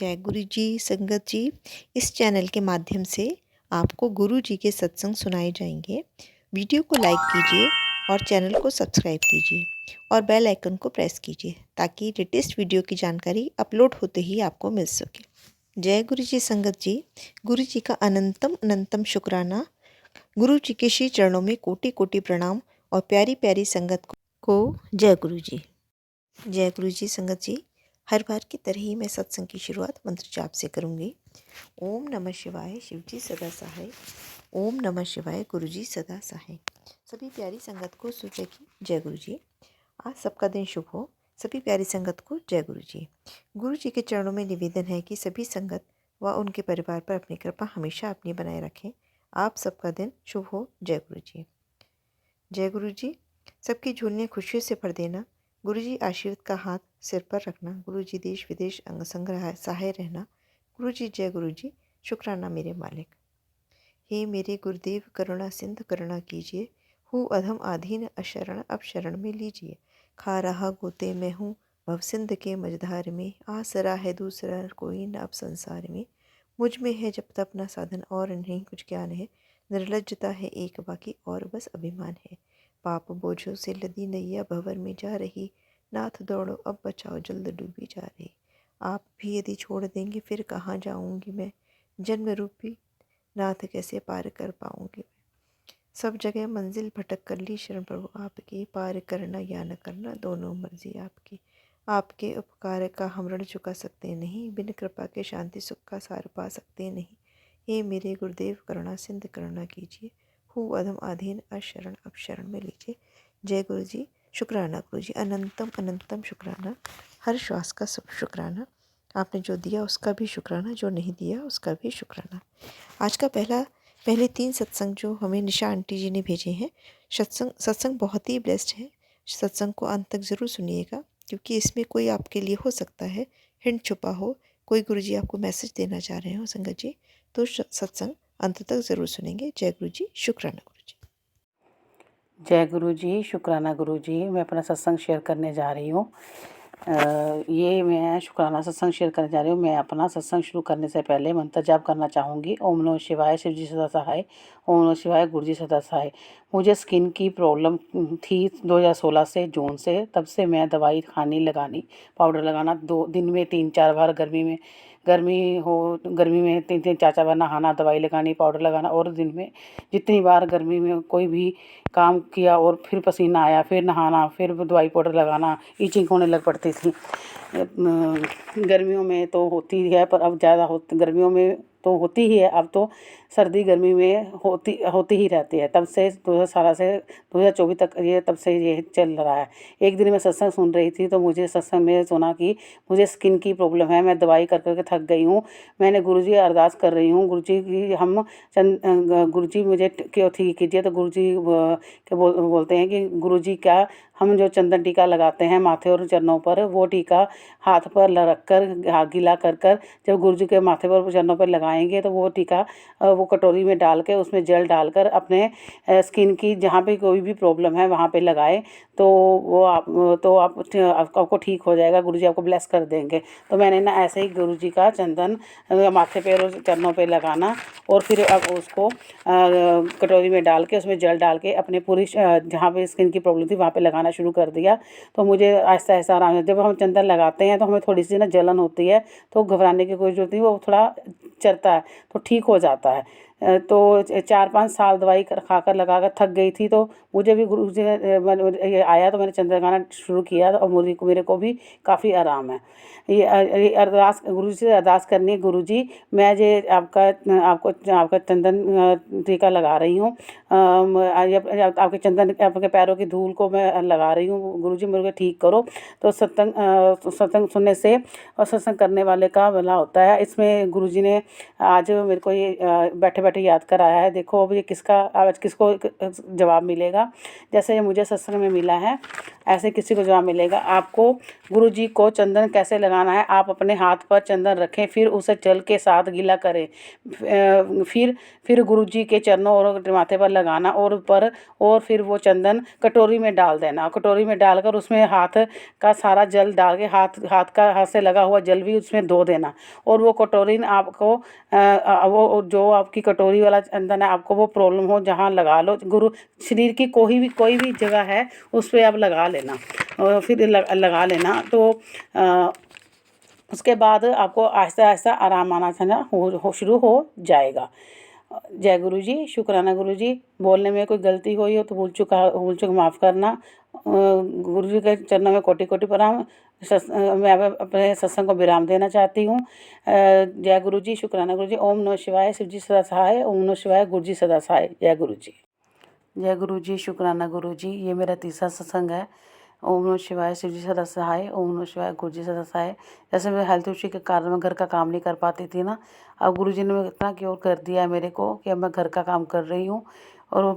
जय गुरु जी संगत जी। इस चैनल के माध्यम से आपको गुरु जी के सत्संग सुनाए जाएंगे। वीडियो को लाइक कीजिए और चैनल को सब्सक्राइब कीजिए और बेल आइकन को प्रेस कीजिए ताकि लेटेस्ट वीडियो की जानकारी अपलोड होते ही आपको मिल सके। जय गुरु जी संगत जी। गुरु जी का अनंतम अनंतम शुक्राना। गुरु जी के श्री चरणों में कोटि कोटि प्रणाम और प्यारी प्यारी संगत को जय गुरु जी। जय गुरु जी संगत जी। हर बार की तरह ही मैं सत्संग की शुरुआत मंत्र जाप से करूंगी। ओम नमः शिवाय, शिव जी सदा सहाय। ओम नमः शिवाय, गुरु जी सदा सहाय। सभी प्यारी संगत को सुबह की जय गुरु जी। आज सबका दिन शुभ हो। सभी प्यारी संगत को जय गुरु जी। गुरु जी के चरणों में निवेदन है कि सभी संगत व उनके परिवार पर अपनी कृपा हमेशा अपनी बनाए रखें। आप सबका दिन शुभ हो। जय गुरु जी। जय गुरु जी। सबकी झोलियाँ खुशियों से भर देना। गुरु जी आशीर्वाद का हाथ सिर पर रखना। गुरु जी देश विदेश अंग संग सहाय रहना। गुरु जी जय गुरु जी। शुक्राना मेरे मालिक। हे मेरे गुरुदेव, करुणा सिंध करुणा कीजिए। हूँ अधम आधीन अशरण, अब शरण में लीजिए। खा रहा गोते मैं हूँ भव सिंध के मझधार में। आसरा है दूसरा कोई न अब संसार में। मुझ में है जब तक न साधन और नहीं कुछ ज्ञान है। निर्लज्जता है एक बाकी और बस अभिमान है। पाप बोझों से लदी नैया भंवर में जा रही। नाथ दौड़ो अब बचाओ जल्द डूबी जा रही। आप भी यदि छोड़ देंगे फिर कहाँ जाऊंगी मैं। जन्म रूपी नाथ कैसे पार कर पाऊंगी मैं। सब जगह मंजिल भटक कर ली शरण प्रभु आपकी। पार करना या न करना दोनों मर्जी आपकी। आपके उपकार का हम ऋण चुका सकते नहीं। बिन कृपा के शांति सुख का सार पा सकते नहीं। हे मेरे गुरुदेव, करुणा सिंध करुणा कीजिए। हूँ अधम आधीन अशरण, अब शरण में लीजिए। जय गुरु जी। शुक्राना गुरु जी, अनंतम अनंतम शुक्राना। हर श्वास का सब शुक्राना। आपने जो दिया उसका भी शुक्राना, जो नहीं दिया उसका भी शुक्राना। आज का पहले 3 सत्संग जो हमें निशा आंटी जी ने भेजे हैं, सत्संग बहुत ही बेस्ट है। सत्संग को अंत तक ज़रूर सुनिएगा क्योंकि इसमें कोई आपके लिए हो सकता है हिंट छुपा हो। कोई गुरु जी आपको मैसेज देना चाह रहे हो संगत जी, तो सत्संग अंत तक ज़रूर सुनेंगे। जय गुरु जी। शुक्राना गुरु जी। जय गुरु जी। शुक्राना गुरु जी। मैं अपना सत्संग शेयर करने जा रही हूँ। ये मैं शुक्राना सत्संग शेयर करने जा रही हूँ। मैं अपना सत्संग शुरू करने से पहले मंत्र जाप करना चाहूँगी। ओम नमः शिवाय, शिव जी सदा सहाय। ओम नमः शिवाय, गुरु जी सदा सहाय। मुझे स्किन की प्रॉब्लम थी 2016 से, जून से। तब से मैं दवाई खानी लगानी, पाउडर लगाना 2 दिन में 3-4 बार। गर्मी में 3-3 4-4 बार नहाना, दवाई लगानी, पाउडर लगाना। और दिन में जितनी बार गर्मी में कोई भी काम किया और फिर पसीना आया, फिर नहाना, फिर दवाई पाउडर लगाना, ईचिंग होने लग पड़ती थी। गर्मियों में तो होती है पर अब ज़्यादा गर्मियों में तो होती ही है। अब तो सर्दी गर्मी में होती ही रहती है। तब से 2018 से 2024 तक तब से ये चल रहा है। एक दिन मैं सत्संग सुन रही थी तो मुझे सत्संग में सुना कि मुझे स्किन की प्रॉब्लम है, मैं दवाई कर कर के थक गई हूँ। मैंने गुरुजी अरदास कर रही हूँ, गुरुजी की गुरुजी मुझे क्यों ठीक कीजिए। तो गुरुजी के बोलते हैं कि गुरुजी क्या, हम जो चंदन टीका लगाते हैं माथे और चरणों पर, वो टीका हाथ पर रख कर गीला कर कर जब गुरुजी के माथे पर चरणों पर लगाएंगे तो वो टीका वो कटोरी में डाल के उसमें जेल डालकर अपने स्किन की जहाँ पे कोई भी प्रॉब्लम है वहाँ पे लगाए तो वो आपको ठीक हो जाएगा। गुरुजी आपको ब्लेस कर देंगे। तो मैंने ना ऐसे ही गुरुजी का चंदन माथे पे और चरणों पे लगाना और फिर अब उसको कटोरी में डाल के उसमें जल डाल के अपने पूरी जहाँ पे स्किन की प्रॉब्लम थी वहाँ पे लगाना शुरू कर दिया। तो मुझे आहिस्ता आहिस्ता आराम। जब हम चंदन लगाते हैं तो हमें थोड़ी सी ना जलन होती है, तो घबराने की कोई ज़रूरत नहीं, वो थोड़ा चलता है तो ठीक हो जाता है। तो 4-5 साल दवाई खाकर लगा कर थक गई थी। तो मुझे भी गुरु जी ये आया तो मैंने चंदन लगाना शुरू किया और मेरे को भी काफ़ी आराम है। ये अरदास गुरु जी से अरदास करनी है, गुरु जी मैं जे आपका चंदन टीका लगा रही हूँ। आपके चंदन आपके पैरों की धूल को मैं लगा रही हूँ। गुरु जी मुझे ठीक करो। तो सत्संग सुनने से और सत्संग करने वाले का भला होता है। इसमें गुरुजी ने आज मेरे को ये बैठे बैठे याद कराया है। देखो अब ये किसका आज किसको जवाब मिलेगा। जैसे ये मुझे सत्संग में मिला है ऐसे किसी को जवाब मिलेगा। आपको गुरुजी को चंदन कैसे लगाना है। आप अपने हाथ पर चंदन रखें, फिर उसे जल के साथ गीला करें। फिर गुरुजी के चरणों और माथे पर लगाना और फिर वो चंदन कटोरी में डाल देना। कटोरी में डालकर उसमें हाथ का सारा जल डाल के हाथ से लगा हुआ जल भी उसमें धो देना। और वो कटोरी आपको वो जो आपकी कटोरी वाला चंदन है, आपको वो प्रॉब्लम हो जहाँ लगा लो। गुरु शरीर की कोई भी जगह है उस पर आप लगा लेना और फिर लगा लेना। तो उसके बाद आपको आहिस्ता आहिस्ता आराम आना शुरू हो जाएगा। जय गुरु जी। शुक्राना गुरु जी। बोलने में कोई गलती हुई हो तो भूल चूक माफ़ करना। गुरु जी के चरणों में कोटि कोटि प्रणाम। मैं अब अपने सत्संग को विराम देना चाहती हूँ। जय गुरु जी। शुक्राना गुरु जी। ओम नमः शिवाय। शिव जी सदा सहाय। ओम नमः शिवाय। गुरु जी सदा सहाय। जय गुरु जी। जय गुरु जी। शुक्राना गुरु जी। ये मेरा तीसरा सत्संग है। ओम नमः शिवाय। शिव जी सदा सहाय। ओम नमः शिवाय। गुरु जी सदा सहाय। जैसे मैं हेल्थ इशू के कारण मैं घर का काम नहीं कर पाती थी ना, अब गुरु जी ने इतना क्योर कर दिया है मेरे को कि अब मैं घर का काम कर रही हूँ और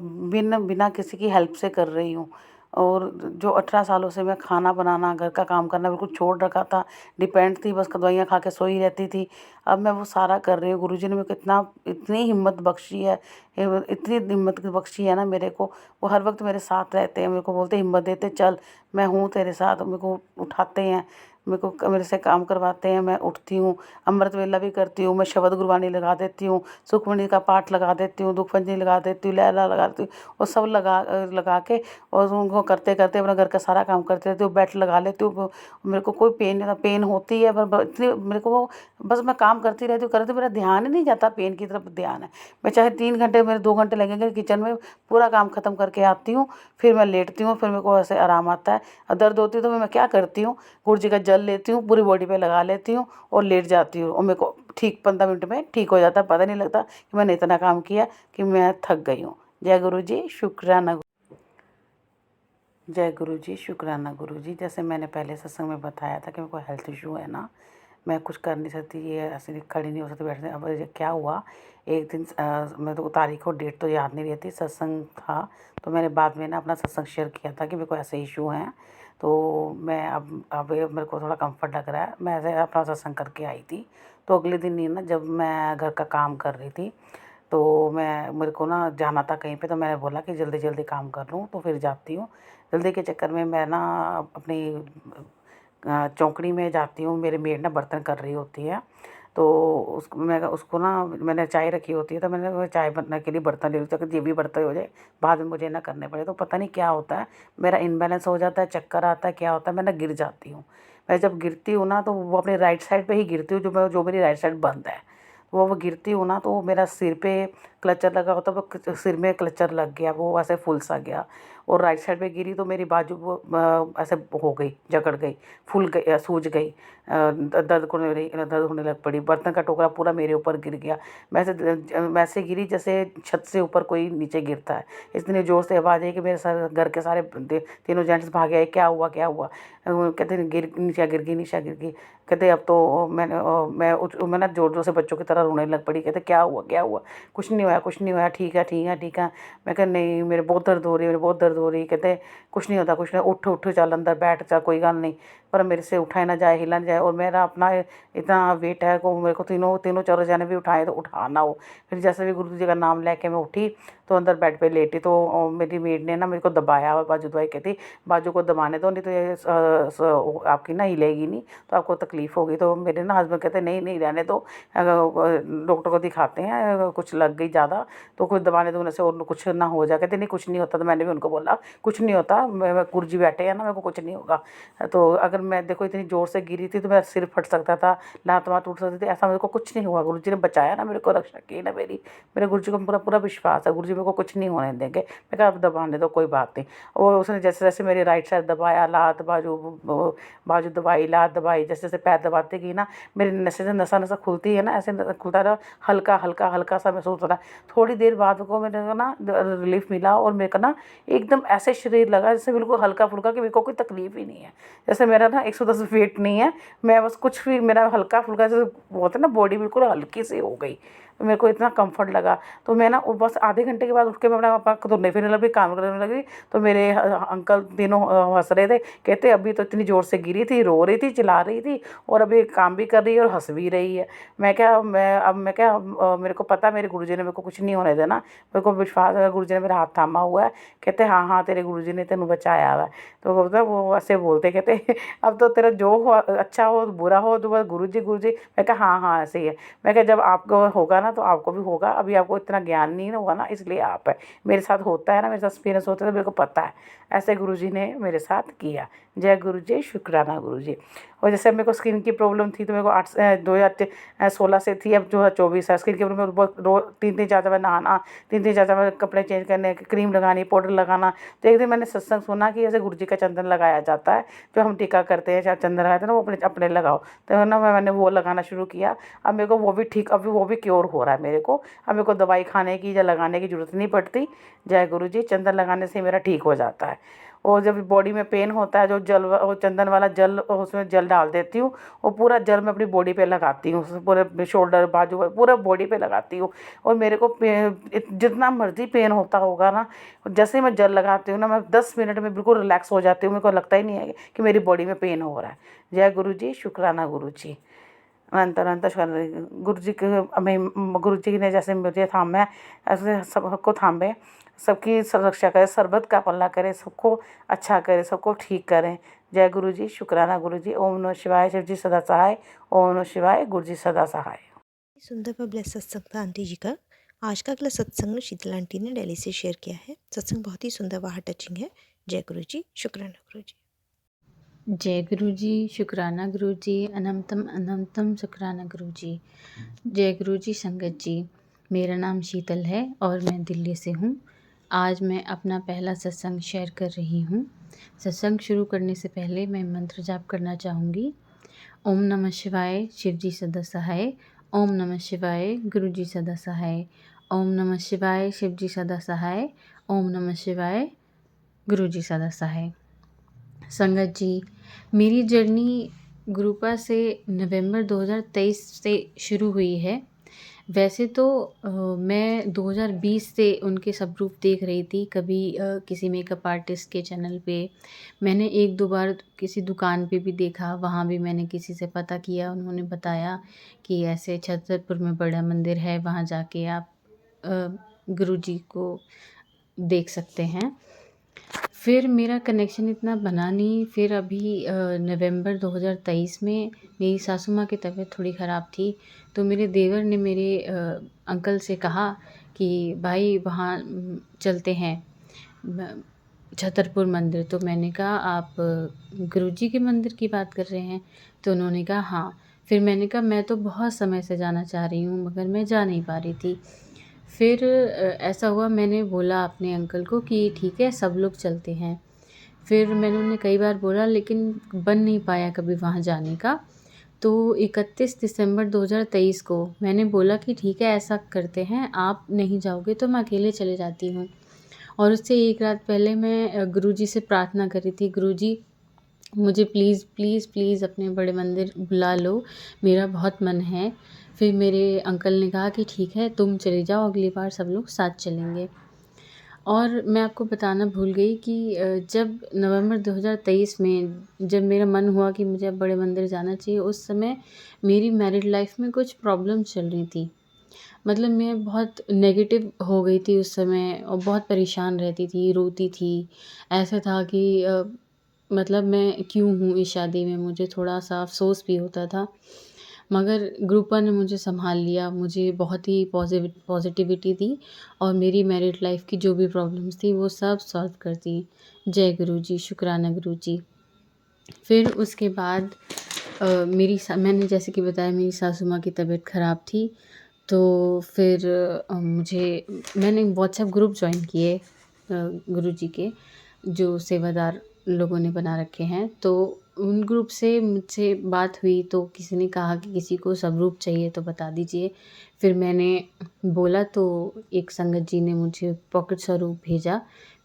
बिना किसी की हेल्प से कर रही हूँ। और जो 18 सालों से मैं खाना बनाना घर का काम करना बिल्कुल छोड़ रखा था, डिपेंड थी, बस दवाइयाँ खा के सोई रहती थी, अब मैं वो सारा कर रही हूँ। गुरु जी ने मेरे को इतनी हिम्मत बख्शी है, इतनी हिम्मत बख्शी है ना मेरे को। वो हर वक्त मेरे साथ रहते हैं, मेरे को बोलते हिम्मत देते, चल मैं हूँ तेरे साथ। मेरे को उठाते हैं, मेरे से काम करवाते हैं, मैं उठती हूँ, अमृत वेला भी करती हूँ, मैं शब्द गुरबानी लगा देती हूँ, सुखमणि का पाठ लगा देती हूँ, दुख पंजनी लगा देती हूँ, लहरा लगा देती हूँ, और सब लगा के और उनको करते करते अपना घर का सारा काम करते रहती हूँ। बेल्ट लगा लेती हूँ। मेरे को कोई पेन होती है पर इतनी मेरे को वो बस मैं काम करती रहती हूँ, करती, मेरा ध्यान ही नहीं जाता, पेन की तरफ ध्यान है। मैं चाहे 3 घंटे मेरे 2 घंटे लगेंगे किचन में, पूरा काम ख़त्म करके आती हूँ, फिर मैं लेटती हूँ, फिर मेरे को ऐसे आराम आता है। और दर्द होती है तो मैं क्या करती हूँ, गुरु जी का जल लेती हूँ, पूरी बॉडी पे लगा लेती हूँ और लेट जाती हूँ, और मेरे को ठीक 15 मिनट में ठीक हो जाता है। पता नहीं लगता कि मैंने इतना काम किया कि मैं थक गई हूँ। जय गुरु जी। शुक्राना। जय गुरु जी। शुक्राना गुरु जी। जैसे मैंने पहले सत्संग में बताया था कि मेरे को हेल्थ इशू है ना, मैं कुछ कर नहीं सकती, ये ऐसे खड़ी नहीं हो सकती, बैठ नहीं। अब ये क्या हुआ, एक दिन मैं तो तारीख और डेट तो याद नहीं रहती, सत्संग था तो मैंने बाद में ना अपना सत्संग शेयर किया था कि मेरे को ऐसे इशू हैं। तो मैं अब मेरे को थोड़ा कंफर्ट लग रहा है, मैं ऐसे अपना सत्संग करके आई थी। तो अगले दिन ही ना जब मैं घर का काम कर रही थी तो मेरे को ना जाना था कहीं पे, तो मैंने बोला कि जल्दी जल्दी काम कर लूँ, तो फिर जाती हूँ। जल्दी के चक्कर में मैं ना अपनी चौकड़ी में जाती हूँ, मेरी मेड ना बर्तन कर रही होती है, तो उसको ना मैंने चाय रखी होती है, तो मैंने वो चाय बनने के लिए बर्तन ले लिया कि ये भी बर्तन हो जाए, बाद में मुझे ना करने पड़े। तो पता नहीं क्या होता है, मेरा इनबैलेंस हो जाता है, चक्कर आता है, क्या होता है, मैं ना गिर जाती हूँ। मैं जब गिरती हूँ ना तो वो अपनी राइट साइड पे ही गिरती हूँ, जो मेरी राइट साइड बंद है। वो गिरती हूँ ना तो मेरा सिर पे क्लचर लगा होता, वो सिर में क्लचर लग गया, वो ऐसे फुल सा गया, और राइट साइड पे गिरी तो मेरी बाजू वो ऐसे हो गई, जकड़ गई, फूल गई, सूज गई, दर्द होने लग पड़ी। बर्तन का टोकरा पूरा मेरे ऊपर गिर गया। वैसे गिरी जैसे छत से ऊपर कोई नीचे गिरता है। इतनी ज़ोर से आवाज़ आई कि मेरे सारे घर के सारे तीनों जेंट्स भागे आए, क्या हुआ क्या हुआ। कहते नीचा गिर गई, नीचा गिर गई। कहते अब तो मैं ना जोर जोर से बच्चों की तरह रोने लग पड़ी। कहते क्या हुआ क्या हुआ। कुछ नहीं हुआ कुछ नहीं हुआ, ठीक है ठीक है ठीक है। मैं कहा नहीं मेरे बहुत दर्द हो रही है, मेरे बहुत दर्द हो रही है। कहते कुछ नहीं होता कुछ नहीं, उठ उठ चल अंदर बैठ चल, कोई गल नहीं। पर मेरे से उठाया ना जाए, हिला ना जाए, और मेरा अपना इतना वेट है को मेरे को तीनों चारों जने भी उठाए तो उठा ना हो। फिर जैसे भी गुरु जी का नाम लेके मैं उठी तो अंदर बेड पे लेटी, तो मेरी मेड ने ना मेरे को दबाया, बाजू दबाई, कहती बाजू को दबाने दो, नहीं तो ये आपकी ना हिलेगी नहीं तो आपको तकलीफ़ होगी। तो मेरे ना हस्बैंड कहते नहीं नहीं रहने दो, डॉक्टर को दिखाते हैं, कुछ लग गई ज़्यादा तो कुछ दबाने दो से और कुछ ना हो जाए। कहते नहीं कुछ नहीं होता। तो मैंने भी उनको बोला कुछ नहीं होता, मैं गुरु जी बैठे हैं ना, मेरे को कुछ नहीं होगा। तो अगर मैं देखो इतनी ज़ोर से गिरी थी तो मेरा सिर फट सकता था, लात वात टूट सकती थी, ऐसा मेरे को कुछ नहीं हुआ। गुरु जी ने बचाया ना मेरे को, रक्षा की ना मेरी। मेरे गुरु जी को पूरा पूरा विश्वास है, गुरु जी मेरे को कुछ नहीं होने देंगे। मैं कहा अब दबाने दो कोई बात नहीं। और उसने जैसे जैसे मेरी राइट साइड दबाया, लात बाजू दबाई, लात दबाई, जैसे जैसे पैर दबाती गई ना मेरी नसा नसा खुलती है ना, ऐसे खुलता रहा, हल्का हल्का हल्का सा महसूस हो रहा। थोड़ी देर बाद को मेरे को ना रिलीफ मिला, और मेरे को ना एकदम ऐसे शरीर लगा जैसे बिल्कुल हल्का फुल्का, कि मेरे को कोई तकलीफ ही नहीं है। जैसे मेरा ना 110 वेट नहीं है, मैं बस कुछ भी मेरा हल्का फुल्का जैसे होता है ना, बॉडी बिल्कुल हल्की सी हो गई। तो मेरे को इतना कम्फर्ट लगा। तो मैं ना वो बस आधे घंटे के बाद उठ के मैं अपना तुरने फिरने लगी, काम करने लगी। तो मेरे अंकल तीनों हंस रहे थे, कहते अभी तो इतनी ज़ोर से गिरी थी, रो रही थी, चिल्ला रही थी, और अभी काम भी कर रही है और हंस भी रही है। मैं क्या मेरे को पता मेरे गुरुजी ने मेरे को कुछ नहीं होने देना, मेरे को विश्वास है, गुरुजी ने मेरा हाथ थामा हुआ है। कहते हाँ हाँ तेरे गुरुजी ने तेनू बचाया हुआ है। तो मतलब वो ऐसे बोलते, कहते अब तो तेरा जो हो, अच्छा हो बुरा हो, तो बस गुरुजी गुरुजी। मैं कहा हाँ हाँ ऐसे ही है। मैं कहा जब आपको होगा ना तो आपको भी होगा, अभी आपको इतना ज्ञान नहीं होगा ना, इसलिए आप है। मेरे साथ होता है ना, मेरे साथ एक्सपीरियंस होता है, तो मेरे को पता है ऐसे गुरुजी ने मेरे साथ किया। जय गुरुजी, शुक्राना गुरुजी। और जैसे मेरे को स्किन की प्रॉब्लम थी, तो मेरे को 2016 से थी, अब जो है 24 है। स्किन की प्रॉब्लम बहुत, रोज 3-3 4 बार नहाना, 3-3 4 बार कपड़े चेंज करने, क्रीम लगानी, पाउडर लगाना। तो एक दिन मैंने सत्संग सुना कि ऐसे गुरुजी का चंदन लगाया जाता है, जो हम टीका करते हैं, चाहे चंदन लगाते हैं ना, वो अपने अपने लगाओ। तो ना मैंने वो लगाना शुरू किया। अब मेरे को वो भी ठीक, अभी वो भी क्योर हो रहा है मेरे को। अब मेरे को दवाई खाने की या लगाने की ज़रूरत नहीं पड़ती। जय गुरुजी, चंदन लगाने से मेरा ठीक हो जाता है। और जब बॉडी में पेन होता है, जो जल वो चंदन वाला जल, उसमें जल डाल देती हूँ, वो पूरा जल मैं अपनी बॉडी पे लगाती हूँ, पूरे शोल्डर बाजू पूरा बॉडी पे लगाती हूँ। और मेरे को जितना मर्जी पेन होता होगा ना, जैसे ही मैं जल लगाती हूँ ना, मैं 10 मिनट में बिल्कुल रिलैक्स हो जाती हूँ। मेरे को लगता ही नहीं है कि मेरी बॉडी में पेन हो रहा है। जय गुरु जी, शुक्राना गुरु जी, अनंत अनंत शुक्राना गुरु जी के। गुरु जी ने जैसे मुझे थामा है, ऐसे सबको थामे, सबकी सुरक्षा करे, सरबत का पल्ला करे, सबको अच्छा करे, सबको ठीक करें। जय गुरु जी, शुक्राना गुरु जी। ओम नमः शिवाय, शिव जी सदा सहाय। ओम नमः शिवाय, गुरु जी सदा सहाय। सुंदर व ब्लेस सत्संग था आंटी जी का। आज का अगला सत्संग शीतल आंटी ने दिल्ली से शेयर किया है। सत्संग बहुत ही सुंदर व टचिंग है। जय गुरु जी, शुक्राना गुरु जी। जय गुरु जी, शुक्राना गुरु जी, अनंतम अनंतम शुक्राना गुरु जी। जय गुरु जी। संगत जी, मेरा नाम शीतल है और मैं दिल्ली से हूँ। आज मैं अपना पहला सत्संग शेयर कर रही हूँ। सत्संग शुरू करने से पहले मैं मंत्र जाप करना चाहूँगी। ओम नमः शिवाय, शिव जी सदा सहाय। ओम नमः शिवाय, गुरु जी सदा सहाय। ओम नमः शिवाय, शिव जी सदा सहाय। ओम नमः शिवाय, गुरु जी सदा सहाय। संगत जी, मेरी जर्नी गुरुपा से नवंबर 2023 से शुरू हुई है। वैसे तो मैं 2020 से उनके सब रूप देख रही थी। कभी किसी मेकअप आर्टिस्ट के चैनल पे, मैंने 1-2 बार किसी दुकान पे भी देखा, वहाँ भी मैंने किसी से पता किया, उन्होंने बताया कि ऐसे छतरपुर में बड़ा मंदिर है, वहाँ जाके आप गुरुजी को देख सकते हैं। फिर मेरा कनेक्शन इतना बना नहीं। फिर अभी नवंबर 2023 में मेरी सासू माँ की तबीयत थोड़ी ख़राब थी, तो मेरे देवर ने मेरे अंकल से कहा कि भाई वहाँ चलते हैं छतरपुर मंदिर। तो मैंने कहा आप गुरुजी के मंदिर की बात कर रहे हैं? तो उन्होंने कहा हाँ। फिर मैंने कहा मैं तो बहुत समय से जाना चाह रही हूँ, मगर मैं जा नहीं पा रही थी। फिर ऐसा हुआ, मैंने बोला अपने अंकल को कि ठीक है सब लोग चलते हैं। फिर मैंने उन्हें कई बार बोला, लेकिन बन नहीं पाया कभी वहाँ जाने का। तो 31 दिसंबर 2023 को मैंने बोला कि ठीक है ऐसा करते हैं, आप नहीं जाओगे तो मैं अकेले चले जाती हूँ। और उससे एक रात पहले मैं गुरुजी से प्रार्थना करी थी, गुरुजी मुझे प्लीज़ प्लीज़ प्लीज़ अपने बड़े मंदिर बुला लो, मेरा बहुत मन है। फिर मेरे अंकल ने कहा कि ठीक है तुम चले जाओ, अगली बार सब लोग साथ चलेंगे। और मैं आपको बताना भूल गई कि जब नवंबर 2023 में जब मेरा मन हुआ कि मुझे अब बड़े मंदिर जाना चाहिए, उस समय मेरी मैरिड लाइफ में कुछ प्रॉब्लम चल रही थी। मतलब मैं बहुत नेगेटिव हो गई थी उस समय और बहुत परेशान रहती थी, रोती थी। ऐसा था कि मतलब मैं क्यों हूँ इस शादी में, मुझे थोड़ा-सा अफ़सोस भी होता था। मगर गुरुपा ने मुझे सँभाल लिया, मुझे बहुत ही पॉज़िटिविटी दी और मेरी मैरिड लाइफ़ की जो भी प्रॉब्लम्स थी वो सब सॉल्व कर दी। जय गुरु जी, शुक्राना गुरु जी। फिर उसके बाद मैंने जैसे कि बताया मेरी सासू माँ की तबीयत ख़राब थी, तो फिर मैंने व्हाट्सएप ग्रुप जॉइन किए गुरुजी के, जो सेवादार लोगों ने बना रखे हैं। तो उन ग्रुप से मुझसे बात हुई, तो किसी ने कहा कि किसी को स्वरूप चाहिए तो बता दीजिए। फिर मैंने बोला तो एक संगत जी ने मुझे पॉकेट स्वरूप भेजा,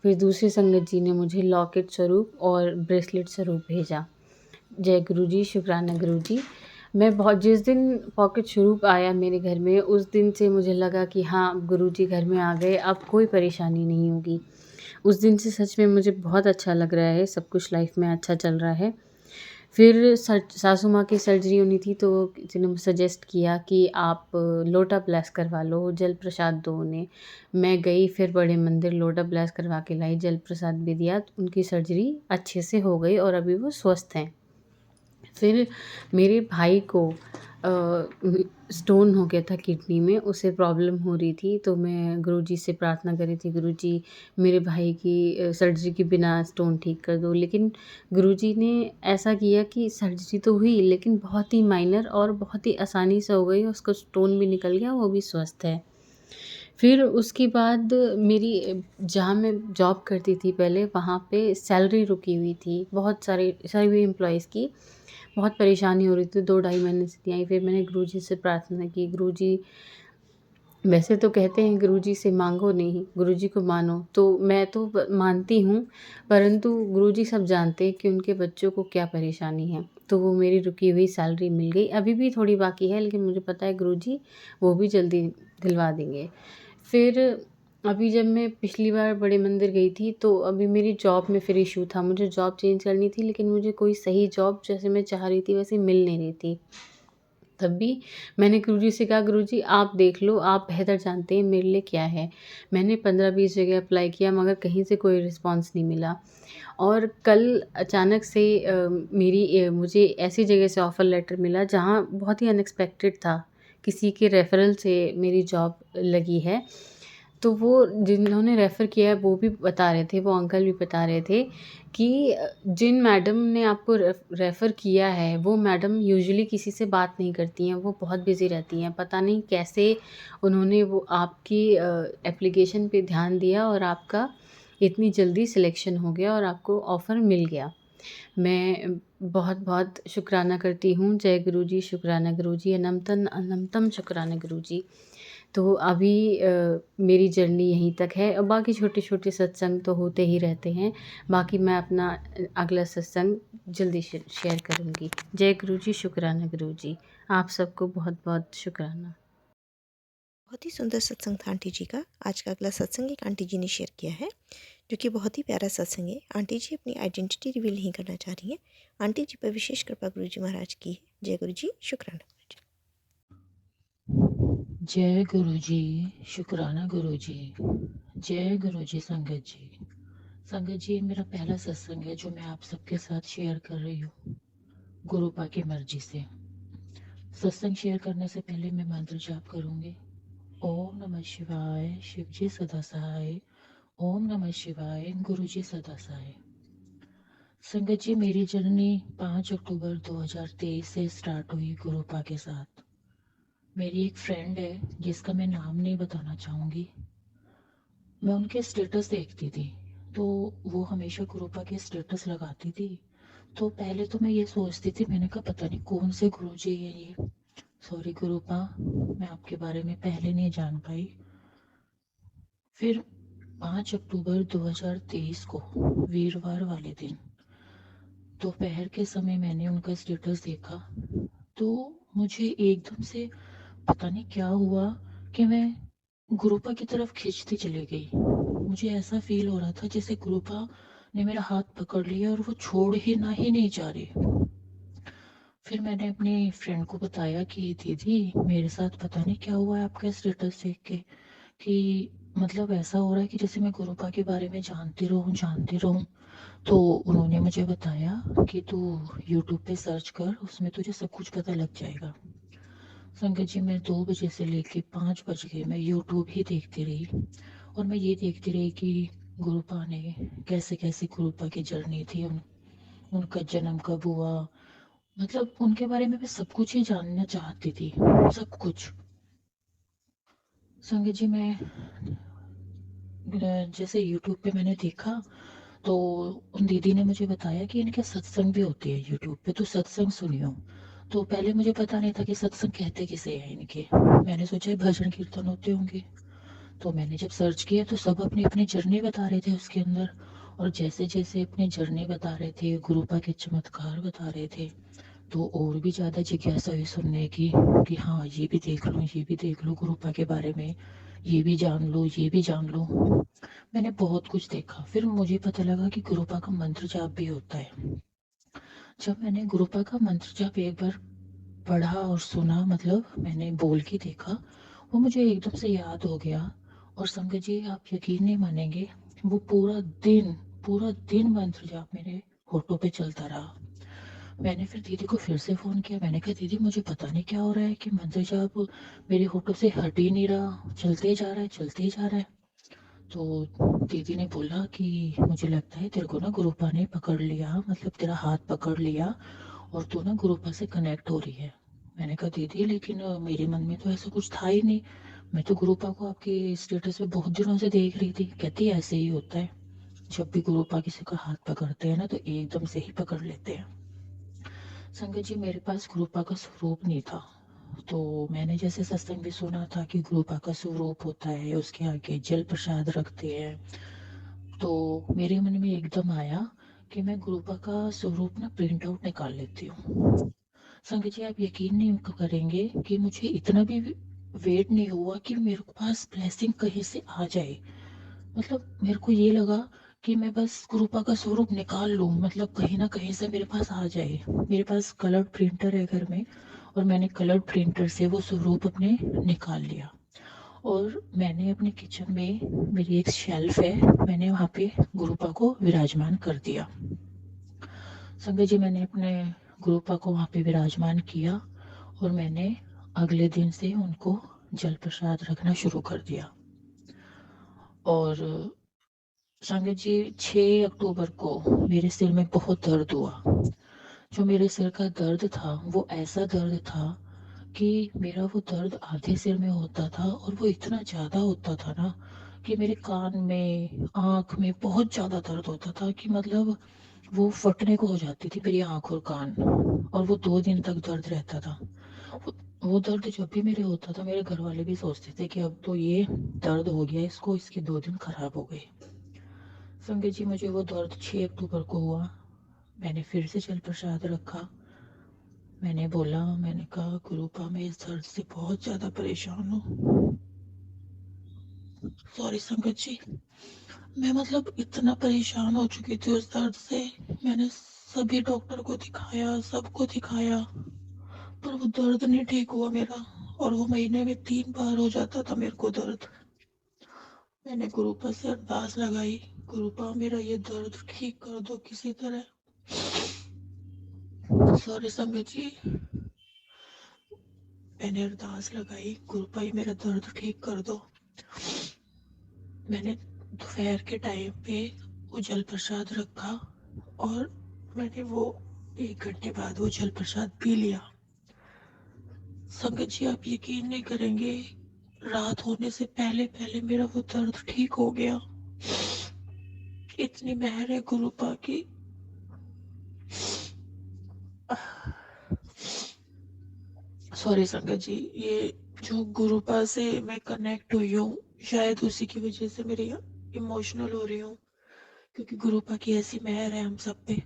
फिर दूसरी संगत जी ने मुझे लॉकेट स्वरूप और ब्रेसलेट स्वरूप भेजा। जय गुरु जी, शुक्राना गुरु जी। मैं बहुत जिस दिन पॉकेट शुरू आया मेरे घर में, उस दिन से मुझे लगा कि हाँ, अब गुरुजी घर में आ गए, अब कोई परेशानी नहीं होगी। उस दिन से सच में मुझे बहुत अच्छा लग रहा है, सब कुछ लाइफ़ में अच्छा चल रहा है। फिर सासू माँ की सर्जरी होनी थी, तो किसी ने सजेस्ट किया कि आप लोटा ब्लेस करवा लो, जल प्रसाद दो उन्हें। मैं गई, फिर बड़े मंदिर लोटा ब्लेस करवा के लाई, जल प्रसाद भी दिया, तो उनकी सर्जरी अच्छे से हो गई और अभी वो स्वस्थ हैं। फिर मेरे भाई को स्टोन हो गया था किडनी में, उसे प्रॉब्लम हो रही थी, तो मैं गुरुजी से प्रार्थना कर रही थी, गुरुजी मेरे भाई की सर्जरी के बिना स्टोन ठीक कर दो। लेकिन गुरुजी ने ऐसा किया कि सर्जरी तो हुई, लेकिन बहुत ही माइनर और बहुत ही आसानी से हो गई, उसका स्टोन भी निकल गया, वो भी स्वस्थ है। फिर उसके बाद मेरी जहाँ मैं जॉब करती थी पहले, वहाँ पे सैलरी रुकी हुई थी, बहुत सारे सभी एम्प्लॉइज़ की। बहुत परेशानी हो रही थी, 2 ढाई महीने से नहीं आई। फिर मैंने गुरुजी से प्रार्थना की, गुरुजी वैसे तो कहते हैं गुरुजी से माँगो नहीं, गुरुजी को मानो, तो मैं तो मानती हूँ, परंतु गुरुजी सब जानते हैं कि उनके बच्चों को क्या परेशानी है। तो वो मेरी रुकी हुई सैलरी मिल गई, अभी भी थोड़ी बाकी है, लेकिन मुझे पता है गुरुजी वो भी जल्दी दिलवा देंगे। फिर अभी जब मैं पिछली बार बड़े मंदिर गई थी, तो अभी मेरी जॉब में फिर इश्यू था, मुझे जॉब चेंज करनी थी, लेकिन मुझे कोई सही जॉब जैसे मैं चाह रही थी वैसे मिल नहीं रही थी। तब भी मैंने गुरुजी से कहा, गुरुजी आप देख लो, आप बेहतर जानते हैं मेरे लिए क्या है। मैंने 15-20 जगह अप्लाई किया, मगर कहीं से कोई रिस्पॉन्स नहीं मिला। और कल अचानक से मुझे ऐसी जगह से ऑफ़र लेटर मिला जहाँ बहुत ही अनएक्सपेक्टेड था। किसी के रेफ़रल से मेरी जॉब लगी है। तो वो जिन्होंने रेफ़र किया है वो भी बता रहे थे, वो अंकल भी बता रहे थे कि जिन मैडम ने आपको रेफ़र किया है, वो मैडम यूजुअली किसी से बात नहीं करती हैं, वो बहुत बिज़ी रहती हैं। पता नहीं कैसे उन्होंने वो आपकी एप्लीकेशन पे ध्यान दिया और आपका इतनी जल्दी सिलेक्शन हो गया और आपको ऑफ़र मिल गया। मैं बहुत-बहुत शुकराना करती हूँ। जय गुरुजी, शुकराना गुरुजी, अनंतन अनंतम शुकराना गुरुजी। तो अभी मेरी जर्नी यहीं तक है और बाकी छोटे-छोटे सत्संग तो होते ही रहते हैं। बाकी मैं अपना अगला सत्संग जल्दी शेयर करूँगी। जय गुरुजी, शुकराना गुरुजी। आप सबको बहुत-बहुत शुकराना। बहुत ही सुंदर सत्संग था आंटी जी का। आज का अगला सत्संग एक आंटी जी ने शेयर किया है, जो कि बहुत ही प्यारा सत्संग है। आंटी जी अपनी आइडेंटिटी रिवील नहीं करना चाह रही हैं। आंटी जी पर विशेष कृपा गुरुजी महाराज की है। जय गुरुजी, शुक्राना गुरुजी। जय गुरुजी, शुकराना गुरुजी। जय गुरुजी संगत जी। संगत जी, मेरा पहला सत्संग है जो मैं आप सबके साथ शेयर कर रही हूँ, गुरुपा की मर्जी से। सत्संग शेयर करने से पहले मैं मंत्र जाप करूँगी। ओम नमः शिवाय, शिव जी सदा सहाय। ओम नमः शिवाय, गुरु जी सदा सहाय। संगत जी, मेरी जर्नी 5 अक्टूबर 2023 से स्टार्ट हुई गुरुपा के साथ। मेरी एक फ्रेंड है जिसका मैं नाम नहीं बताना चाहूँगी। मैं उनके स्टेटस देखती थी, तो वो हमेशा गुरुपा के स्टेटस लगाती थी। तो पहले तो मैं ये सोचती थी, मैंने कहा पता नहीं कौन से गुरुजी है ये। सॉरी गुरुपा, मैं आपके बारे में पहले नहीं जान पाई। फिर 5 अक्टूबर 2023 को वीरवार वाले दिन दोपहर के समय मैंने उनका स्टेटस देखा, तो मुझे एकदम से पता नहीं क्या हुआ कि मैं गुरुपा की तरफ खींचती चली गई। मुझे ऐसा फील हो रहा था जैसे गुरुपा ने मेरा हाथ पकड़ लिया और वो छोड़ ही नहीं जा रही। फिर मैंने अपनी फ्रेंड को बताया कि दीदी, मेरे साथ पता नहीं क्या हुआ है आपका स्टेटस देख के, कि मतलब ऐसा हो रहा है कि जैसे मैं गुरुपा के बारे में जानती रहूं। तो उन्होंने मुझे बताया कि तू यूट्यूब पे सर्च कर, उसमें तुझे सब कुछ पता लग जाएगा। संगत जी, मैं 2 बजे से लेके 5 बज गए मैं यूट्यूब ही देखती रही, और मैं ये देखती रही कि गुरुपा ने कैसे कैसे गुरुपा की जर्नी थी, उनका जन्म कब हुआ, मतलब उनके बारे में मैं सब कुछ ही जानना चाहती थी, सब कुछ। संगत जी, मैं जैसे यूट्यूब पे मैंने देखा, तो उन दीदी ने मुझे बताया कि इनके सत्संग भी होते हैं यूट्यूब पे, तो सत्संग सुनियो। तो पहले मुझे पता नहीं था कि सत्संग कहते किसे हैं इनके। मैंने सोचा भजन कीर्तन होते होंगे। तो मैंने जब सर्च किया तो सब अपनी अपनी जर्नी बता रहे थे उसके अंदर, और जैसे जैसे अपनी जर्नी बता रहे थे, गुरुपा के चमत्कार बता रहे थे, तो और भी ज़्यादा जिज्ञासा हुई सुनने की कि हाँ ये भी देख लूँ, ये भी देख लूँ गुरुपा के बारे में, ये भी जान लो, ये भी जान लो। मैंने बहुत कुछ देखा। फिर मुझे पता लगा कि गुरुपा का मंत्र जाप भी होता है। जब मैंने गुरुपा का मंत्र जाप एक बार पढ़ा और सुना, मतलब मैंने बोल के देखा, वो मुझे एकदम से याद हो गया। और संगत जी आप यकीन नहीं मानेंगे, वो पूरा दिन मंत्र जाप मेरे होठों पे चलता रहा। मैंने फिर दीदी को फिर से फ़ोन किया। मैंने कहा दीदी मुझे पता नहीं क्या हो रहा है कि मंत्र जाप मेरे होठों से हट ही नहीं रहा, चलते जा रहा है, चलते ही जा रहा है। तो दीदी ने बोला कि मुझे लगता है तेरे को ना गुरुपा ने पकड़ लिया, मतलब तेरा हाथ पकड़ लिया और तू ना गुरुपा से कनेक्ट हो रही है। मैंने कहा दीदी लेकिन मेरे मन में तो ऐसा कुछ था ही नहीं, मैं तो गुरुपा को आपके स्टेटस पे बहुत दिनों से देख रही थी। कहती ऐसे ही होता है, जब भी गुरुपा किसी का हाथ पकड़ते हैं ना तो एकदम से ही पकड़ लेते हैं। संगत जी मेरे पास गुरुपा का स्वरूप नहीं था, तो मैंने जैसे सत्संग भी सुना था कि गुरुपा का स्वरूप होता है, उसके आगे जल प्रसाद रखते हैं, तो मेरे मन में एकदम आया कि मैं गुरुपा का स्वरूप ना प्रिंट आउट निकाल लेती हूँ। संगत जी आप यकीन नहीं करेंगे कि मुझे इतना भी वेट नहीं हुआ कि मेरे पास ब्लेसिंग कहीं से आ जाए। मतलब मेरे को ये लगा कि मैं बस गुरुपा का स्वरूप निकाल लूँ, मतलब कहीं ना कहीं से मेरे पास आ जाए। मेरे पास कलर्ड प्रिंटर है घर में और मैंने कलर्ड प्रिंटर से वो स्वरूप अपने निकाल लिया। और मैंने अपने किचन में, मेरी एक शेल्फ है, मैंने वहाँ पे गुरुपा को विराजमान कर दिया। संगत जी मैंने अपने गुरुपा को वहाँ पे विराजमान किया और मैंने अगले दिन से उनको जल प्रसाद रखना शुरू कर दिया। और संगत जी 6 अक्टूबर को मेरे सिर में बहुत दर्द हुआ। जो मेरे सिर का दर्द था वो ऐसा दर्द था कि मेरा वो दर्द आधे सिर में होता था और वो इतना ज़्यादा होता था ना कि मेरे कान में, आँख में बहुत ज़्यादा दर्द होता था कि मतलब वो फटने को हो जाती थी मेरी आँख और कान। और वो 2 दिन तक दर्द रहता था। वो वो दर्द जब भी मेरे होता था मेरे घर वाले भी सोचते थे कि अब तो ये दर्द हो गया इसको, इसके 2 दिन खराब हो गए। संगत जी मुझे वो दर्द 6 अक्टूबर को हुआ। मैंने फिर से जल प्रसाद रखा। मैंने बोला, मैंने कहा गुरुपा मैं इस दर्द से बहुत ज़्यादा परेशान हूँ। सॉरी संगत जी, मैं मतलब इतना परेशान हो चुकी थी उस दर्द से। मैंने सभी डॉक्टर को दिखाया, सबको दिखाया, पर वो दर्द नहीं ठीक हुआ मेरा। और वो महीने में 3 बार हो जाता था मेरे को दर्द। मैंने गुरुपा से अरदास लगाई, गुरुपा मेरा ये दर्द ठीक कर दो किसी तरह। सॉरी संगत जी, मैंने अरदास लगाई, गुरुपा ये मेरा दर्द ठीक कर दो। मैंने दोपहर के टाइम पे वो जल प्रसाद रखा और मैंने वो 1 घंटे बाद वो जल प्रसाद पी लिया। संगत जी आप यकीन नहीं करेंगे, रात होने से पहले पहले मेरा वो दर्द ठीक हो गया। इतनी मेहर है गुरुपा की। सॉरी संगत जी, ये जो गुरुपा से मैं कनेक्ट हुई हूँ शायद उसी की वजह से मेरी इमोशनल हो रही हूँ, क्योंकि गुरुपा की ऐसी मेहर है हम सब पे।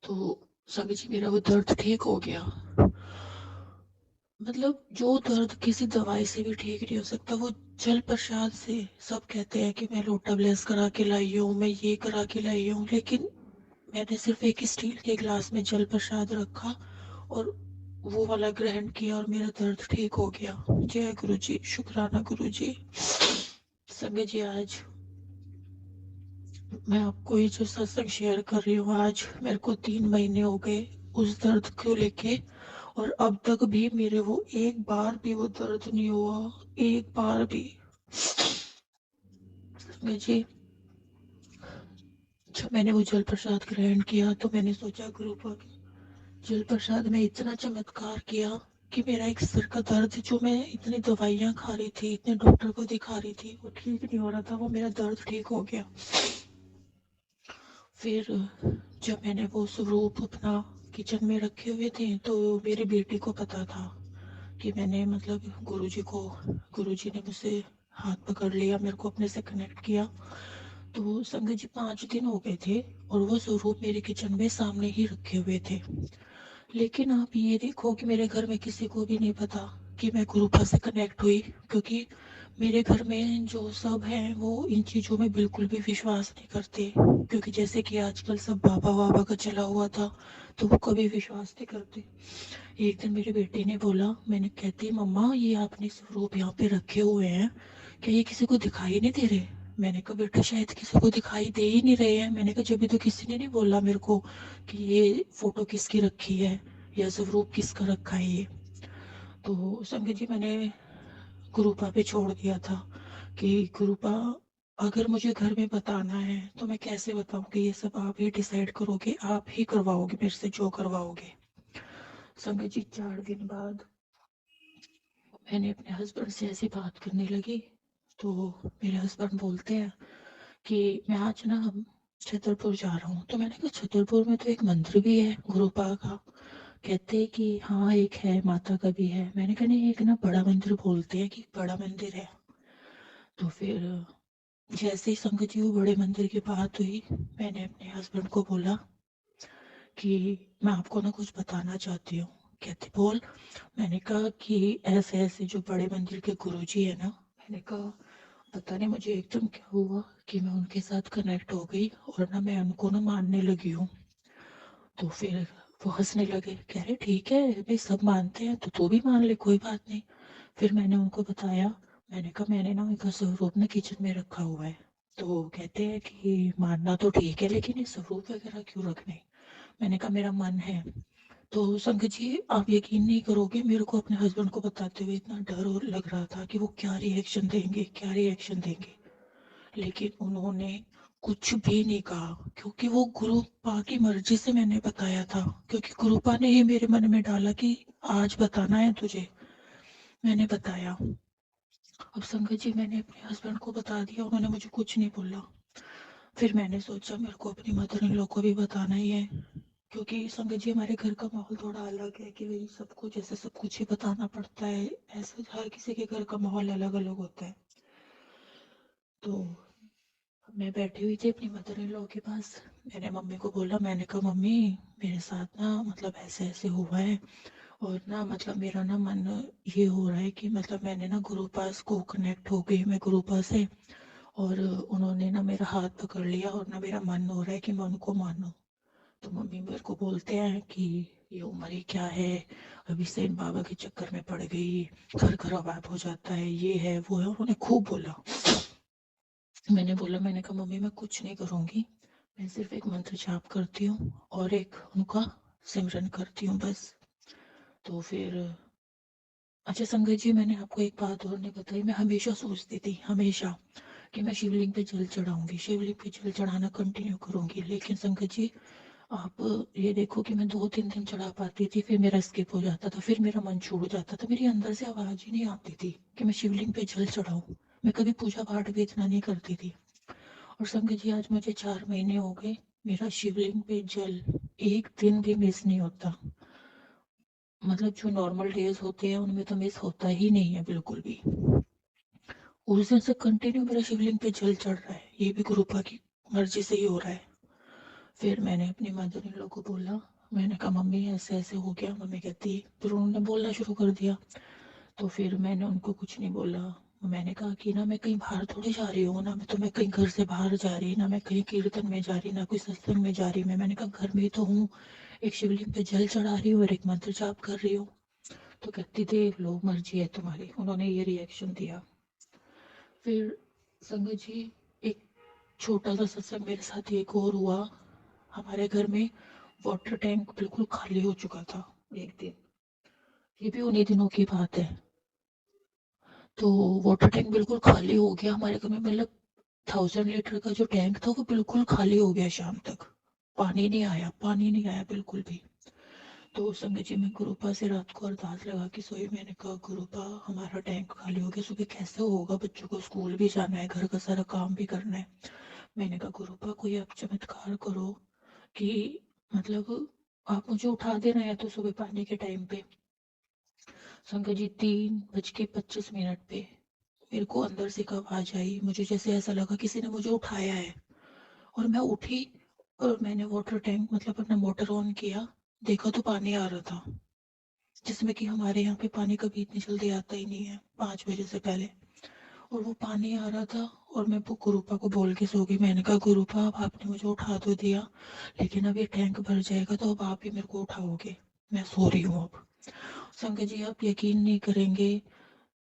तो संगत जी मेरा वो दर्द ठीक हो गया। मतलब जो दर्द किसी दवाई से भी ठीक नहीं हो सकता वो जल प्रसाद से। सब कहते हैं कि मैं लोटा ब्लेस करा के लाई हूँ, मैं ये करा के लाई हूँ, लेकिन मैंने सिर्फ एक स्टील के गिलास में जल प्रसाद रखा और वो वाला ग्रहण किया और मेरा दर्द ठीक हो गया। जय गुरु जी, शुक्राना गुरु जी। संगत जी आज मैं आपको ये जो सत्संग शेयर कर रही हूँ, आज मेरे को 3 महीने हो गए उस दर्द को लेके, और अब तक भी मेरे वो एक बार भी वो दर्द नहीं हुआ, एक बार भी। संगत जी जब मैंने वो जल प्रसाद ग्रहण किया तो मैंने सोचा गुरुपा के जल प्रसाद में इतना चमत्कार किया कि मेरा एक सिर का दर्द जो मैं इतनी दवाइयाँ खा रही थी, इतने डॉक्टर को दिखा रही थी, वो ठीक नहीं हो रहा था, वो मेरा दर्द ठीक हो गया। फिर जब मैंने वो स्वरूप अपना किचन में रखे हुए थे तो मेरी बेटी को पता था कि मैंने मतलब गुरुजी ने मुझसे हाथ पकड़ लिया, मेरे को अपने से कनेक्ट किया। तो संगत जी 5 दिन हो गए थे और वो स्वरूप मेरे किचन में सामने ही रखे हुए थे। लेकिन आप ये देखो कि मेरे घर में किसी को भी नहीं पता कि मैं गुरुपा से कनेक्ट हुई, क्योंकि मेरे घर में जो सब हैं वो इन चीज़ों में बिल्कुल भी विश्वास नहीं करते, क्योंकि जैसे कि आजकल सब बाबा वाबा का चला हुआ था तो वो कभी विश्वास नहीं करते। एक दिन मेरे बेटे ने बोला, मैंने कहती मम्मा ये आपने स्वरूप यहाँ पे रखे हुए हैं, क्या ये किसी को दिखाई नहीं दे रहे? मैंने कहा बेटा शायद किसी को दिखाई दे ही नहीं रहे हैं। मैंने कहा जब भी तो किसी ने नहीं बोला मेरे को कि ये फोटो किसकी रखी है या स्वरूप किसका रखा है ये। तो संगत जी मैंने गुरुपा पे छोड़ दिया था कि गुरुपा अगर मुझे घर में बताना है तो मैं कैसे बताऊंगी, ये सब आप ही डिसाइड करोगे, आप ही करवाओगे मेरे से जो करवाओगे। संगत जी 4 दिन बाद मैंने अपने हस्बैंड से ऐसी बात करने लगी तो मेरे हस्बैंड बोलते हैं कि मैं आज ना छतरपुर जा रहा हूँ। तो मैंने कहा छतरपुर में तो एक मंदिर भी है गुरुपा का। कहते हैं कि हाँ एक है, माता का भी है। मैंने कहा नहीं, एक ना बड़ा मंदिर बोलते हैं कि बड़ा मंदिर है। तो फिर जैसे ही संगत जी वो बड़े मंदिर की बात हुई, मैंने अपने हस्बैंड को बोला कि मैं आपको ना कुछ बताना चाहती हूँ। कहते बोल। मैंने कहा कि ऐसे ऐसे जो बड़े मंदिर के गुरुजी है ना, मैंने कहा पता नहीं मुझे एकदम क्या हुआ कि मैं उनके साथ कनेक्ट हो गई और ना मैं उनको ना मानने लगी हूँ। तो फिर वो हंसने लगे, कह रहे ठीक है भाई सब मानते हैं तो तू भी मान ले, कोई बात नहीं। फिर मैंने उनको बताया, मैंने कहा मैंने ना उनका स्वरूप ना किचन में रखा हुआ है। तो कहते हैं कि मानना तो ठीक है लेकिन ये स्वरूप वगैरह क्यों रखने? मैंने कहा मेरा मन है। तो संगत जी आप यकीन नहीं करोगे, मेरे को अपने हस्बैंड को बताते हुए इतना डर और लग रहा था कि वो क्या रिएक्शन देंगे, क्या रिएक्शन देंगे। लेकिन उन्होंने कुछ भी नहीं कहा, क्योंकि वो गुरुपा की मर्जी से मैंने बताया था, क्योंकि गुरुपा ने ही मेरे मन में डाला कि आज बताना है तुझे। मैंने बताया। अब संगत जी मैंने अपने हस्बैंड को बता दिया, उन्होंने मुझे कुछ नहीं बोला। फिर मैंने सोचा मेरे को अपनी मदर इन लॉ को भी बताना ही है, क्योंकि संगत जी हमारे घर का माहौल थोड़ा अलग है कि भाई सब कुछ ऐसे सब कुछ ही बताना पड़ता है। ऐसे हर किसी के घर का माहौल अलग अलग होता है। तो मैं बैठी हुई थी अपनी मदर इन लॉ के पास। मैंने मम्मी को बोला, मैंने कहा मम्मी मेरे साथ ना मतलब ऐसे ऐसे हुआ है और ना मतलब मेरा ना मन ये हो रहा है कि मतलब मैंने ना गुरु पास को कनेक्ट हो गई मैं गुरु पास से, और उन्होंने ना मेरा हाथ पकड़ लिया और ना मेरा मन हो रहा है कि मैं उनको मानूं। तो मम्मी मेरे को बोलते हैं कि ये उम्र ही क्या है, अभी से इन बाबा के चक्कर में पड़ गई, घर खराब हो जाता है, ये है वो है, उन्होंने खूब बोला। मैंने बोला, मैंने कहा मम्मी मैं कुछ नहीं करूंगी, मैं सिर्फ एक मंत्र जाप करती हूँ और एक उनका सिमरन करती हूँ बस। तो फिर अच्छा संगत जी मैंने आपको एक बात और नहीं बताई, मैं हमेशा सोचती थी हमेशा कि मैं शिवलिंग पे जल चढ़ाऊंगी, शिवलिंग पे जल चढ़ाना कंटिन्यू करूंगी। लेकिन संगत जी आप ये देखो कि मैं 2-3 दिन चढ़ा पाती थी, फिर मेरा स्किप हो जाता था, फिर मेरा मन छूट जाता था, मेरी अंदर से आवाज ही नहीं आती थी कि मैं शिवलिंग पे जल चढ़ाऊं। मैं कभी पूजा पाठ भी इतना नहीं करती थी। और संगत जी आज मुझे 4 महीने हो गए, मेरा शिवलिंग पे जल एक दिन भी मिस नहीं होता। मतलब जो नॉर्मल डेज होते हैं उनमें तो मिस होता ही नहीं है बिल्कुल भी। उस दिन से कंटिन्यू मेरा शिवलिंग पे जल चढ़ रहा है, ये भी गुरुपा की मर्जी से ही हो रहा है। फिर मैंने अपनी मदर इन लॉ को बोला, मैंने कहा मम्मी ऐसे ऐसे हो गया। मम्मी कहती, फिर उन्होंने बोलना शुरू कर दिया। तो फिर मैंने उनको कुछ नहीं बोला। मैंने कहा कि ना मैं कहीं बाहर थोड़ी जा रही हूँ, ना मैं तो मैं कहीं घर से बाहर जा रही, ना मैं कहीं कीर्तन में जा रही, ना कोई सत्संग में जा रही। मैंने कहा घर में ही तो हूँ, एक शिवलिंग पे जल चढ़ा रही हूँ और एक मंत्र जाप कर रही हूँ। तो कहती देख लो मर्जी है तुम्हारी, उन्होंने ये रिएक्शन दिया। फिर संगत जी एक छोटा सा सत्संग मेरे साथ एक और हुआ। हमारे घर में वाटर टैंक बिल्कुल खाली हो चुका था एक दिन, ये भी उन्हीं दिनों की बात है। तो वाटर टैंक बिल्कुल खाली हो गया हमारे घर में, मतलब 1000 लीटर का जो टैंक था वो बिल्कुल खाली हो गया। शाम तक पानी नहीं आया, पानी नहीं आया बिल्कुल भी। तो संगत जी मैं गुरुपा से रात को अरदास लगा के सोई। मैंने कहा गुरुपा हमारा टैंक खाली हो गया, सुबह कैसे होगा, बच्चों को स्कूल भी जाना है, घर का सारा काम भी करना है। मैंने कहा गुरुपा कोई आप चमत्कार करो कि मतलब आप मुझे उठा देना है तो सुबह पानी के टाइम पे। संगत जी 3:25 पे मेरे को अंदर से एक आवाज आई, मुझे जैसे ऐसा लगा किसी ने मुझे उठाया है। और मैं उठी और मैंने वाटर टैंक मतलब अपना मोटर ऑन किया, देखा तो पानी आ रहा था, जिसमें कि हमारे यहाँ पे पानी कभी इतनी जल्दी आता ही नहीं है 5 बजे से पहले। और वो पानी आ रहा था और मैं वो गुरुपा को बोल के सो गई। मैंने कहा गुरुपा अब आपने मुझे उठा तो दिया, लेकिन अब ये टैंक भर जाएगा तो अब आप ही मेरे को उठाओगे, मैं सो रही हूँ अब। संगत जी आप यकीन नहीं करेंगे,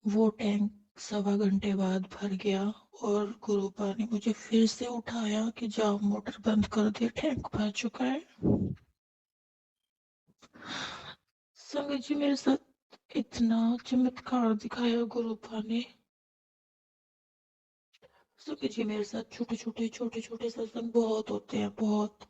वो टैंक 1.25 घंटे बाद भर गया और गुरुपा ने मुझे फिर से उठाया कि जाओ मोटर बंद कर दे, टैंक भर चुका है। संगत जी मेरे साथ इतना चमत्कार दिखाया गुरुपा ने। संगत जी मेरे साथ छोटे छोटे सत्संग बहुत होते हैं, बहुत।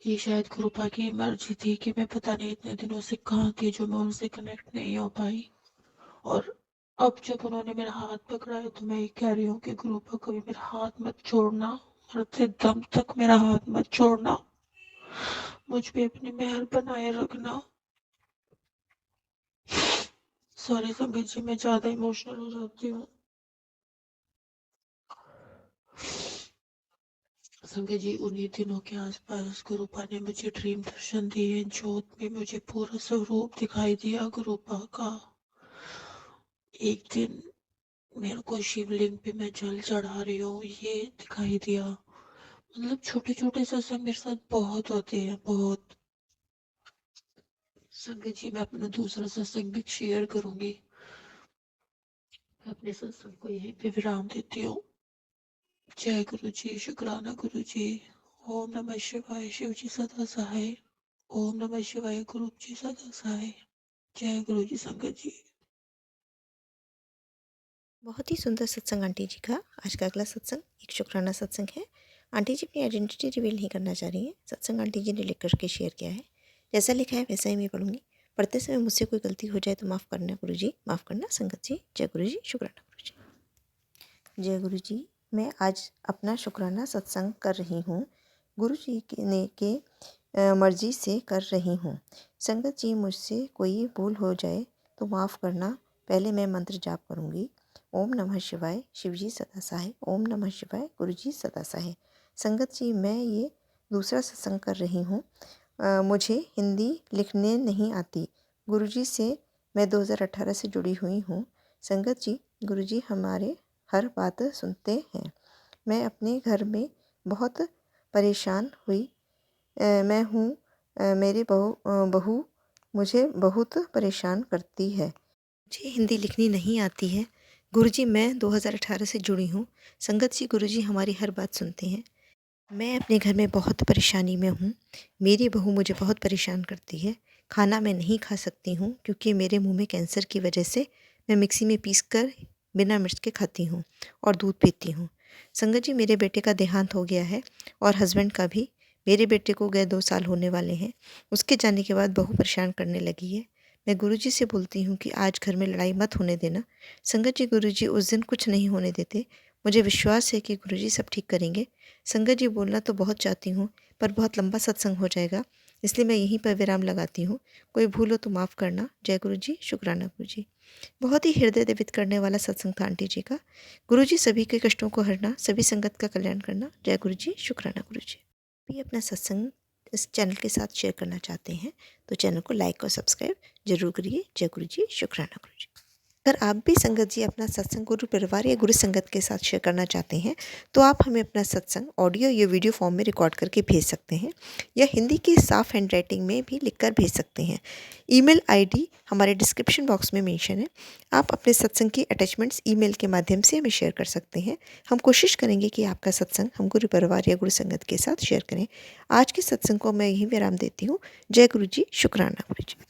ये शायद कृपा की मर्जी थी कि मैं पता नहीं इतने दिनों से कहाँ थी जो मैं उनसे कनेक्ट नहीं हो पाई। और अब जब उन्होंने मेरा हाथ पकड़ा है तो मैं ये कह रही हूँ कि कृपा कभी मेरा हाथ मत छोड़ना, मरते दम तक मेरा हाथ मत छोड़ना, मुझ पे अपनी मेहर बनाए रखना। सॉरी संगत जी मैं ज्यादा इमोशनल हो जाती हूँ। संगत जी उन्हीं दिनों के आसपास गुरुपा ने मुझे ड्रीम दर्शन दिए, जोत में मुझे पूरा स्वरूप दिखाई दिया गुरुपा का। एक दिन मेरे को शिवलिंग पे मैं जल चढ़ा रही हूँ, ये दिखाई दिया। मतलब छोटे छोटे सत्संग मेरे साथ बहुत होते हैं, बहुत। संगत जी मैं अपना दूसरा सत्संग भी शेयर करूंगी। मैं अपने सत्संग को यहीं पे विराम देती हूँ। जय गुरु जी, शुक्राना गुरु जी। ओम नमः शिवाय, शिव जी सदा सहाय। ओम नमः शिवाय, गुरु जी सदा सहाय। जय गुरु जी संगत जी। बहुत ही सुंदर सत्संग आंटी जी का। आज का अगला सत्संग एक शुक्राना सत्संग है। आंटी जी अपनी आइडेंटिटी रिवील नहीं करना चाह रही हैं। सत्संग आंटी जी ने लिख करके शेयर किया है। जैसा लिखा है वैसा ही मैं पढ़ूंगी। पढ़ते समय मुझसे कोई गलती हो जाए तो माफ़ करना गुरु जी, माफ़ करना संगत जी। जय गुरु जी, शुक्राना गुरु जी। जय गुरु जी। मैं आज अपना शुक्राना सत्संग कर रही हूँ। गुरु जी के मर्जी से कर रही हूँ। संगत जी मुझसे कोई भूल हो जाए तो माफ़ करना। पहले मैं मंत्र जाप करूँगी। ओम नमः शिवाय, शिव जी सदा सहाय। ओम नमः शिवाय, गुरु जी सदा सहाय। संगत जी मैं ये दूसरा सत्संग कर रही हूँ। मुझे हिंदी लिखने नहीं आती। गुरु जी से मैं 2018 से जुड़ी हुई हूँ। संगत जी गुरु जी हमारे हर बात सुनते हैं। मैं अपने घर में बहुत परेशान हुई मैं हूँ। मेरी बहू मुझे बहुत परेशान करती है। मुझे हिंदी लिखनी नहीं आती है। गुरुजी मैं 2018 से जुड़ी हूँ। संगत जी गुरुजी हमारी हर बात सुनते हैं। मैं अपने घर में बहुत परेशानी में हूँ। मेरी बहू मुझे बहुत परेशान करती है। खाना मैं नहीं खा सकती हूँ क्योंकि मेरे मुंह में कैंसर की वजह से मैं मिक्सी में पीस कर बिना मिर्च के खाती हूँ और दूध पीती हूँ। संगत जी मेरे बेटे का देहांत हो गया है और हस्बैंड का भी। मेरे बेटे को गए 2 साल होने वाले हैं। उसके जाने के बाद बहू परेशान करने लगी है। मैं गुरुजी से बोलती हूँ कि आज घर में लड़ाई मत होने देना। संगत जी गुरुजी उस दिन कुछ नहीं होने देते। मुझे विश्वास है कि गुरुजी सब ठीक करेंगे। संगत जी बोलना तो बहुत चाहती हूँ पर बहुत लंबा सत्संग हो जाएगा, इसलिए मैं यहीं पर विराम लगाती हूँ। कोई भूल हो तो माफ़ करना। जय गुरु जी, शुक्राना गुरु जी। बहुत ही हृदय द्रवित करने वाला सत्संग था आंटी जी का। गुरु जी सभी के कष्टों को हरना, सभी संगत का कल्याण करना। जय गुरु जी, शुक्राना गुरु जी। भी अपना सत्संग इस चैनल के साथ शेयर करना चाहते हैं तो चैनल को लाइक और सब्सक्राइब जरूर करिए। जय गुरु जी, शुक्राना गुरु जी। अगर आप भी संगत जी अपना सत्संग गुरु परिवार या गुरु संगत के साथ शेयर करना चाहते हैं तो आप हमें अपना सत्संग ऑडियो या वीडियो फॉर्म में रिकॉर्ड करके भेज सकते हैं या हिंदी की साफ हैंड राइटिंग में भी लिखकर भेज सकते हैं। ईमेल आईडी हमारे डिस्क्रिप्शन बॉक्स में मेंशन है। आप अपने सत्संग की अटैचमेंट्स ईमेल के माध्यम से हमें शेयर कर सकते हैं। हम कोशिश करेंगे कि आपका सत्संग हम गुरु परिवार या गुरु संगत के साथ शेयर करें। आज के सत्संग को मैं यहीं विराम देती हूँ। जय गुरु जी, शुक्राना गुरु जी।